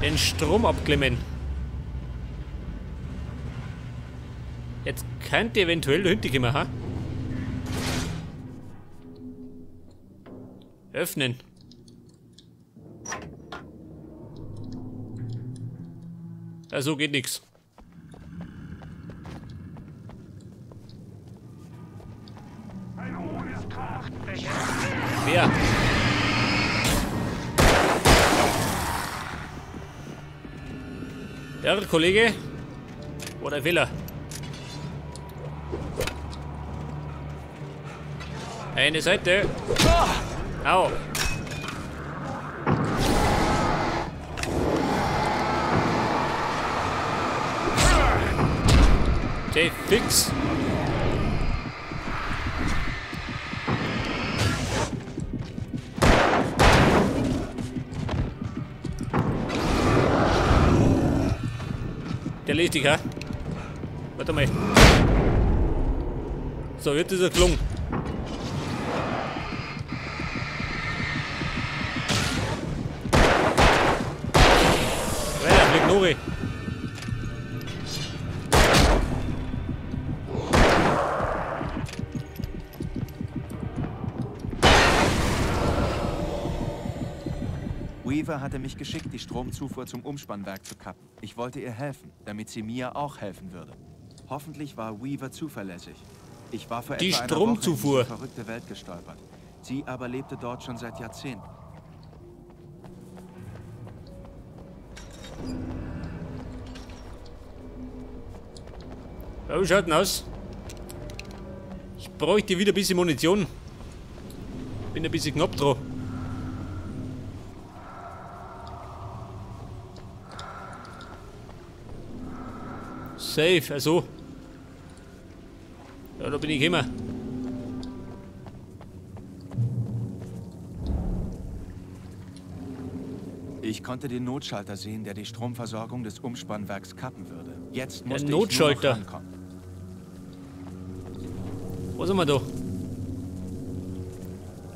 Den Strom abklemmen. Jetzt könnte eventuell dahinter kommen, ha? Öffnen. Ja, so geht nichts. Wer? Der Kollege? Oder Fehler? Eine Seite. Au. Okay, fix. Der lädt dich, ha? Warte mal. So, jetzt ist er gelungen. Weiter, Blick Nori. Weaver hatte mich geschickt, die Stromzufuhr zum Umspannwerk zu kappen. Ich wollte ihr helfen, damit sie mir auch helfen würde. Hoffentlich war Weaver zuverlässig. Ich war vor Die etwa einer Stromzufuhr. Woche in diese verrückte Welt gestolpert. Sie aber lebte dort schon seit Jahrzehnten. Ja, wie schaut denn aus? Ich bräuchte wieder ein bisschen Munition. Bin ein bisschen knapp dran. Safe, also. Ja, da bin ich immer. Ich konnte den Notschalter sehen, der die Stromversorgung des Umspannwerks kappen würde. Jetzt Der musste Notschalter. ich nur noch rankommen. Was haben wir da?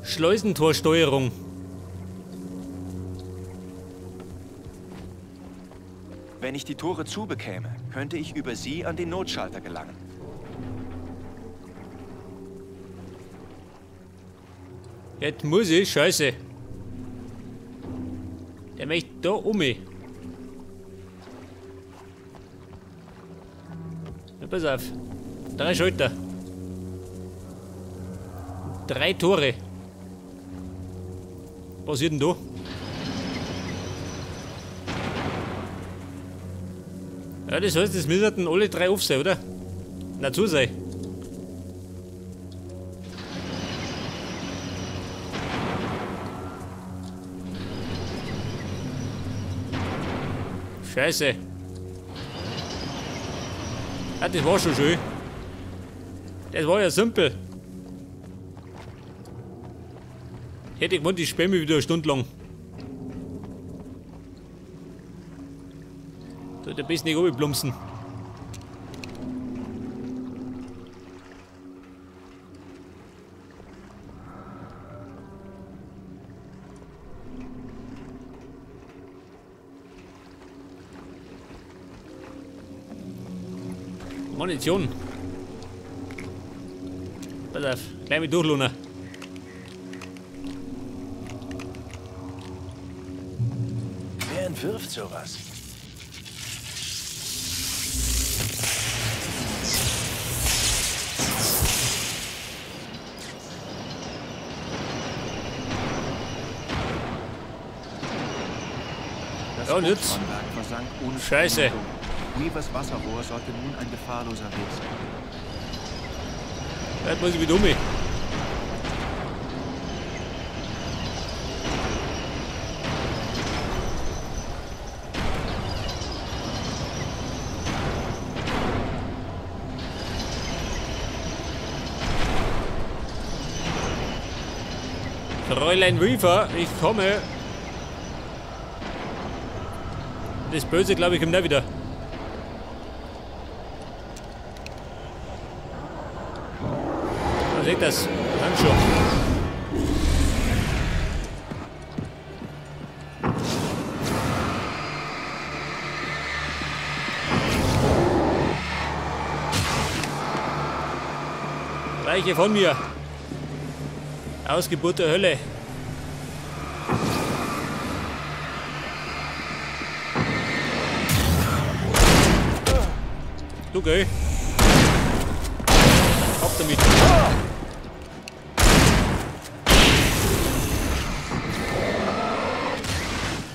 Schleusentorsteuerung. Wenn ich die Tore zubekäme, könnte ich über sie an den Notschalter gelangen. Jetzt muss ich, scheiße. Der möchte da um mich. Ja, pass auf. 3 Schalter. 3 Tore. Was passiert denn da? Ja, das heißt, es müssten alle 3 auf sein, oder? Na, zu sein. Scheiße. Ja, das war schon schön. Das war ja simpel. Hätte ich gewonnen, die Spämme wieder eine Stunde lang. So, da bist du nicht runterplumpsen. Munition. Pass auf, gleich mit durchlohnen. Wer entwirft sowas? Das Ja, und jetzt? Umspannwerk versank ohne Scheiße. Vermutung. Weavers Wasserrohr sollte nun ein gefahrloser Weg sein. Jetzt muss ich wieder um mich. Fräulein Weaver, ich komme. Das Böse, glaube ich, kommt auch wieder. Man sieht das. Dann schon. Weiche von mir. Ausgeburt der Hölle. Du geh. Ab damit.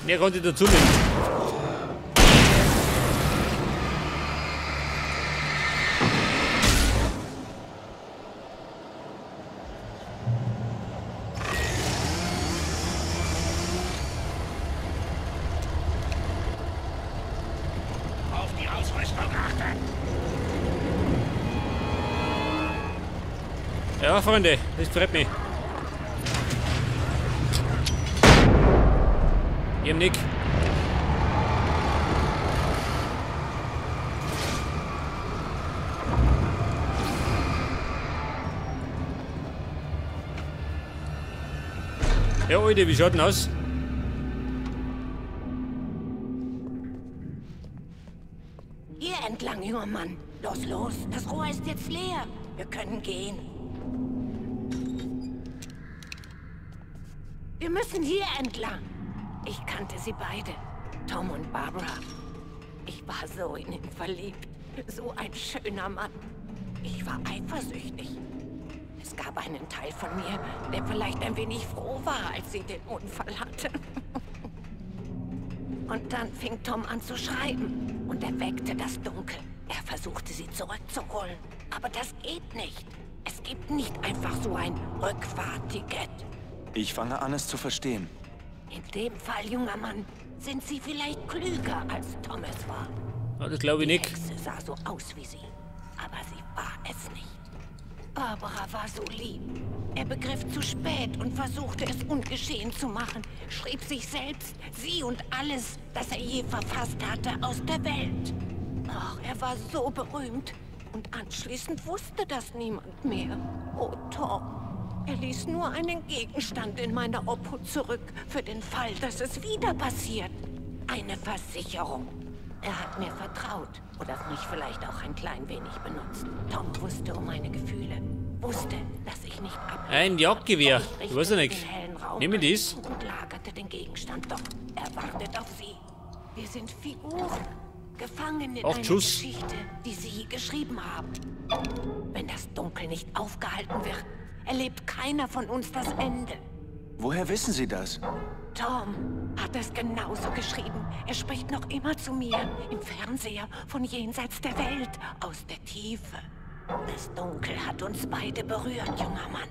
Mehr konnte ich dazu nehmen. Ja, Freunde, das freut mich. Ich hab Nick. Ja, Alter, wie schaut denn aus? Hier entlang, junger Mann. Los, los, das Rohr ist jetzt leer. Wir können gehen. Wir müssen hier entlang. Ich kannte sie beide, Tom und Barbara. Ich war so in ihn verliebt. So ein schöner Mann. Ich war eifersüchtig. Es gab einen Teil von mir, der vielleicht ein wenig froh war, als sie den Unfall hatte. Und dann fing Tom an zu schreiben und erweckte das Dunkel. Er versuchte, sie zurückzuholen. Aber das geht nicht. Es gibt nicht einfach so ein Rückfahrticket. Ich fange an, es zu verstehen. In dem Fall, junger Mann, sind Sie vielleicht klüger, als Tom es war. Oh, das glaube ich nicht. Die Hexe sah so aus wie sie, aber sie war es nicht. Barbara war so lieb. Er begriff zu spät und versuchte es ungeschehen zu machen, schrieb sich selbst, sie und alles, das er je verfasst hatte, aus der Welt. Ach, er war so berühmt. Und anschließend wusste das niemand mehr. Oh, Tom. Er ließ nur einen Gegenstand in meiner Obhut zurück, für den Fall, dass es wieder passiert. Eine Versicherung. Er hat mir vertraut oder mich vielleicht auch ein klein wenig benutzt. Tom wusste um meine Gefühle. Wusste, dass ich nicht ab. Ein Jagdgewehr. Ich weiß ja nicht. Nimm mir dies. Und lagerte den Gegenstand dort. Er wartet auf sie. Wir sind Figuren. Gefangen in einer Geschichte, die sie geschrieben haben. Wenn das Dunkel nicht aufgehalten wird, erlebt keiner von uns das Ende. Woher wissen Sie das? Tom hat es genauso geschrieben. Er spricht noch immer zu mir, im Fernseher, von jenseits der Welt, aus der Tiefe. Das Dunkel hat uns beide berührt, junger Mann.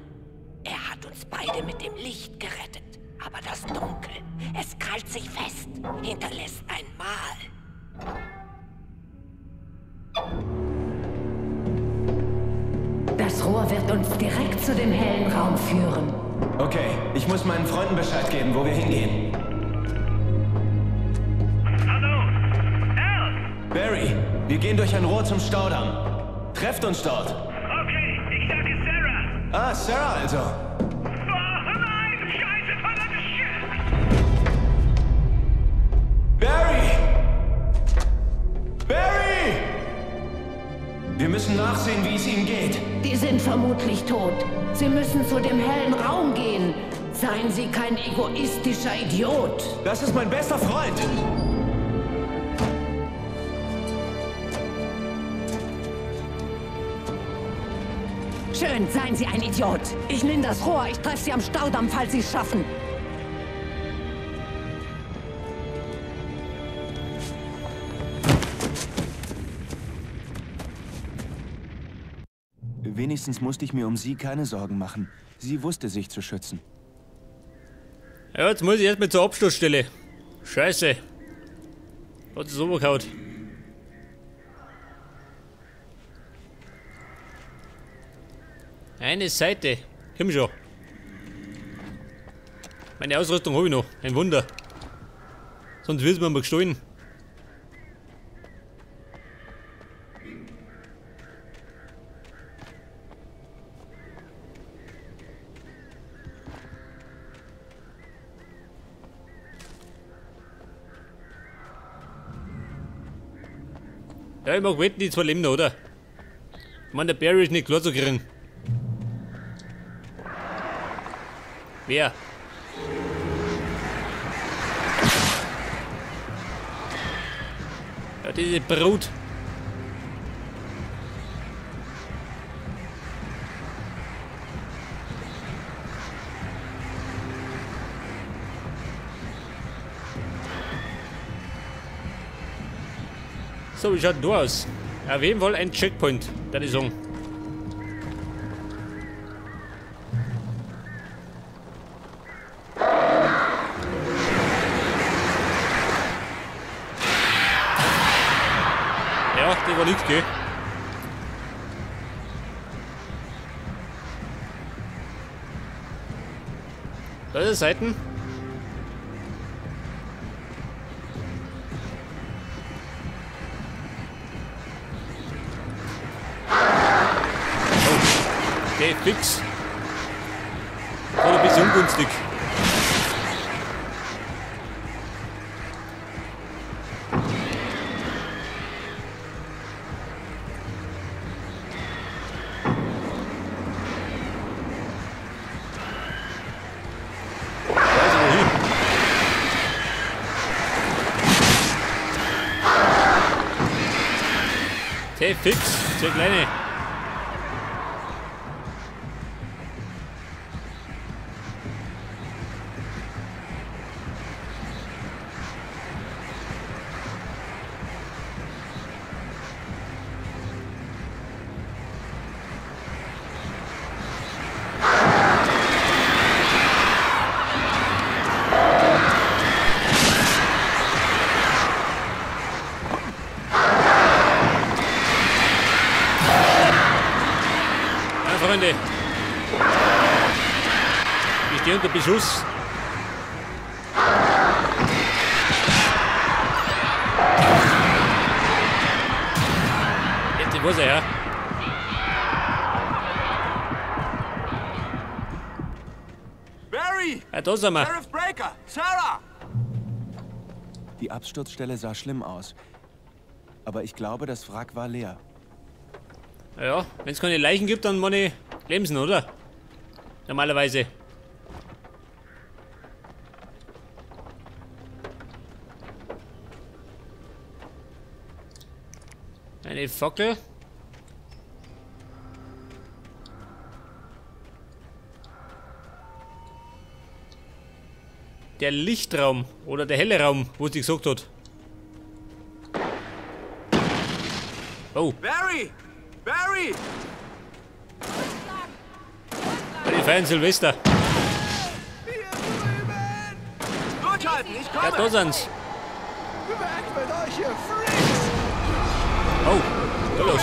Er hat uns beide mit dem Licht gerettet. Aber das Dunkel, es krallt sich fest, hinterlässt ein Mal. Das Rohr wird uns direkt zu dem hellen Raum führen. Okay, ich muss meinen Freunden Bescheid geben, wo wir hingehen. Hallo! Al! Barry, wir gehen durch ein Rohr zum Staudamm. Trefft uns dort. Okay, ich sage Sarah. Ah, Sarah also. Oh nein! Scheiße, verdammte Shit! Barry! Barry! Wir müssen nachsehen, wie es ihnen geht. Die sind vermutlich tot. Sie müssen zu dem hellen Raum gehen. Seien Sie kein egoistischer Idiot. Das ist mein bester Freund. Schön, seien Sie ein Idiot. Ich nehme das Rohr. Ich treffe Sie am Staudamm, falls Sie es schaffen. Wenigstens musste ich mir um sie keine Sorgen machen. Sie wusste sich zu schützen. Ja, jetzt muss ich erstmal zur Abschlussstelle. Scheiße. Hat es übergehauen. Eine Seite. Komm schon. Meine Ausrüstung habe ich noch. Ein Wunder. Sonst wird es mir mal gestohlen. Ja, ich mag wetten, die zwei leben noch, oder? Ich meine, der Barry ist nicht klar zu kriegen. Wer? Ja, diese Brut. So, wie schaut denn du aus? Auf jeden Fall ein Checkpoint, würde ich sagen. Ja, die war nichts, gell? Da ist Seiten. Okay, fix. Oder ein bisschen ungünstig. Also wohin? Okay, fix. Sehr kleine. Freunde. Ich stehe unter Beschuss. Jetzt wo ist er, ja? Barry! Ja, da sind wir. Sheriff Breaker! Sarah! Die Absturzstelle sah schlimm aus. Aber ich glaube, das Wrack war leer. Ja, wenn es keine Leichen gibt, dann meine leben sie, oder? Normalerweise. Eine Fackel. Der Lichtraum oder der helle Raum, wo sie gesagt hat. Oh. Barry! Barry! Die feiern Silvester. Durchhalten, ich Ja, komme! da sind's. Weg mit euch, ihr Freaks! Oh, da los.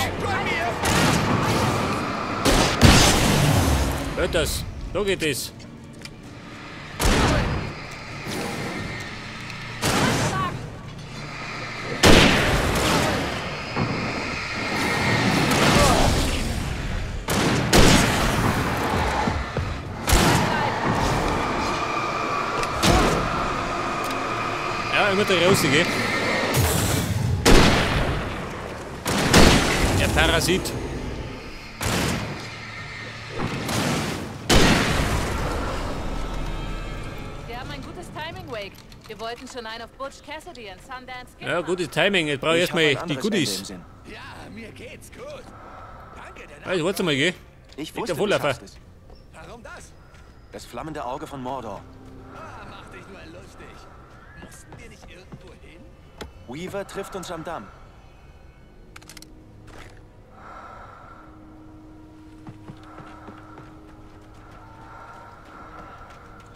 Hört das. Da geht es. Ja, immer da rausgehen. Der Parasit. Wir haben ein gutes Timing, Wake. Wir wollten schon einen auf Butch Cassidy und Sundance Kid Ja, machen. gutes Timing. Jetzt brauche ich Ich hab ein erstmal die anderes Goodies. Ende im Sinn. Ja, mir geht's gut. Danke, der Also, warte mal, geh. Ich der wusste, du Vorläufer. schaffst es. Warum das? Das flammende Auge von Mordor. Ah, mach dich nur lustig. Mussten wir nicht irgendwo hin? Weaver trifft uns am Damm.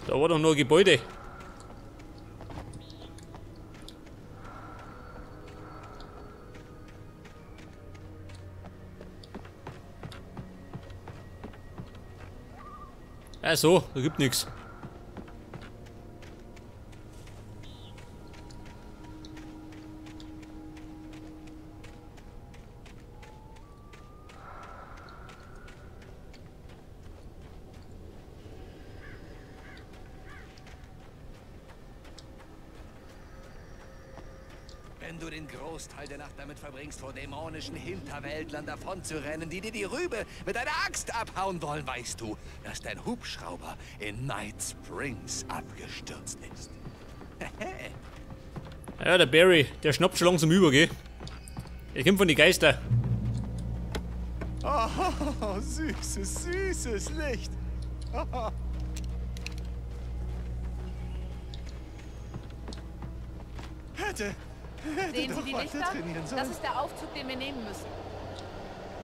Da war doch noch ein Gebäude. Ach so, da gibt nichts. Wenn du den Großteil der Nacht damit verbringst, vor dämonischen Hinterwäldlern davonzurennen, die dir die Rübe mit einer Axt abhauen wollen, weißt du, dass dein Hubschrauber in Night Springs abgestürzt ist. Ja, der Barry, der schnappt schon langsam über, gell? Er kommt von den Geister. Oh, süßes Licht. Hätte Sehen Sie die doch weiter Lichter? trainieren sollen. Das ist der Aufzug, den wir nehmen müssen.